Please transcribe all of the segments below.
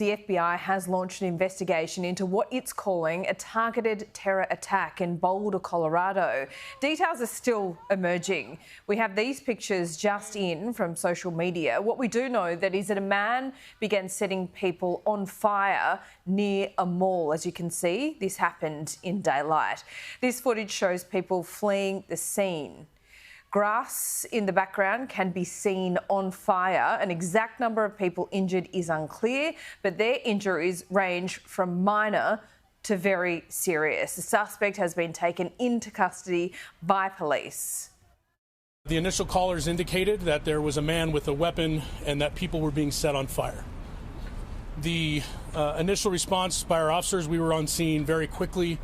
The FBI has launched an investigation into what it's calling a targeted terror attack in Boulder, Colorado. Details are still emerging. We have these pictures just in from social media. What we do know that is that a man began setting people on fire near a mall. As you can see, this happened in daylight. This footage shows people fleeing the scene. Grass in the background can be seen on fire. An exact number of people injured is unclear, but their injuries range from minor to very serious. The suspect has been taken into custody by police. The initial callers indicated that there was a man with a weapon and that people were being set on fire. The initial response by our officers, we were on scene very quickly.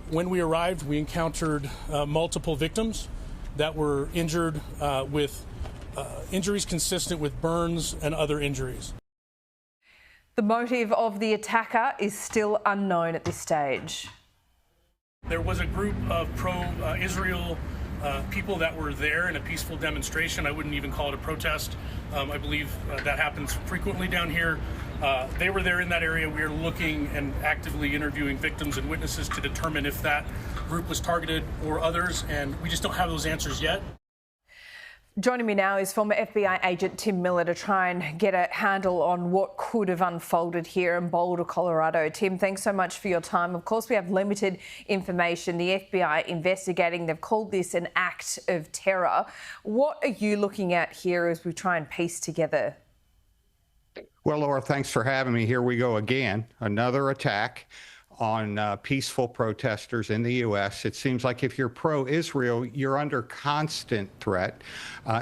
When we arrived, we encountered multiple victims that were injured with injuries consistent with burns and other injuries. The motive of the attacker is still unknown at this stage. There was a group of pro-Israel people that were there in a peaceful demonstration. I wouldn't even call it a protest. I believe that happens frequently down here. They were there in that area. We are looking and actively interviewing victims and witnesses to determine if that group was targeted or others, and we just don't have those answers yet. Joining me now is former FBI agent Tim Miller to try and get a handle on what could have unfolded here in Boulder, Colorado. Tim, thanks so much for your time. Of course, we have limited information. The FBI investigating. They've called this an act of terror. What are you looking at here as we try and piece together? Well, Laura, thanks for having me. Here we go again. Another attack on peaceful protesters in the U.S. It seems like if you're pro-Israel, you're under constant threat.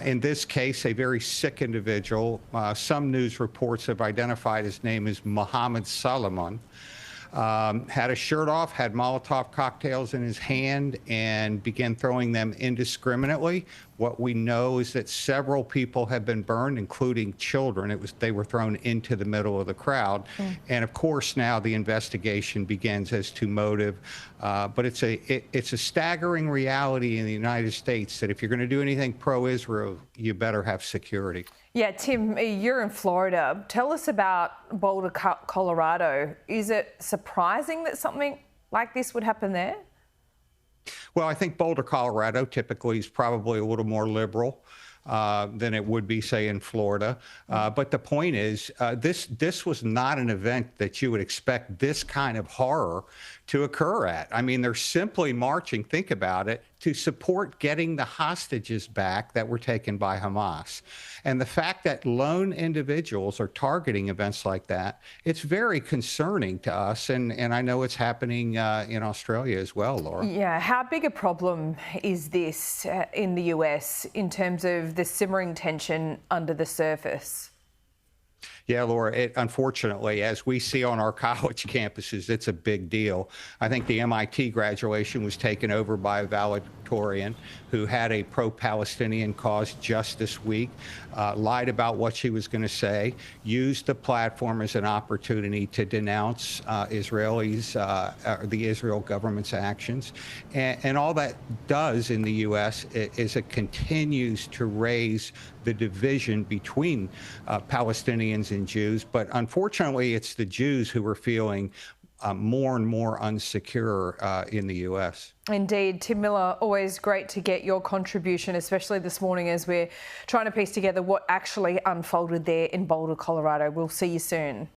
In this case, a very sick individual. Some news reports have identified his name as Mohammed Soliman. Had a shirt off, had Molotov cocktails in his hand, and began throwing them indiscriminately. What we know is that several people have been burned, including children. They were thrown into the middle of the crowd. And of course, now the investigation begins as to motive. But it's a staggering reality in the United States that if you're going to do anything pro-Israel, you better have security. Yeah, Tim, you're in Florida. Tell us about Boulder, Colorado. Is it surprising that something like this would happen there? Well, I think Boulder, Colorado typically is probably a little more liberal than it would be, say, in Florida. But the point is, this was not an event that you would expect this kind of horror to occur at. I mean, they're simply marching, think about it, to support getting the hostages back that were taken by Hamas. And the fact that lone individuals are targeting events like that, it's very concerning to us. And I know it's happening in Australia as well, Laura. Yeah, how big a problem is this in the US in terms of the simmering tension under the surface? Yeah, Laura, unfortunately, as we see on our college campuses, it's a big deal. I think the MIT graduation was taken over by a valedictorian who had a pro-Palestinian cause just this week, lied about what she was going to say, used the platform as an opportunity to denounce the Israel government's actions. And all that does in the U.S. is it continues to raise the division between Palestinians and Jews. But unfortunately, it's the Jews who are feeling more and more unsecure in the U.S. Indeed. Tim Miller, always great to get your contribution, especially this morning as we're trying to piece together what actually unfolded there in Boulder, Colorado. We'll see you soon.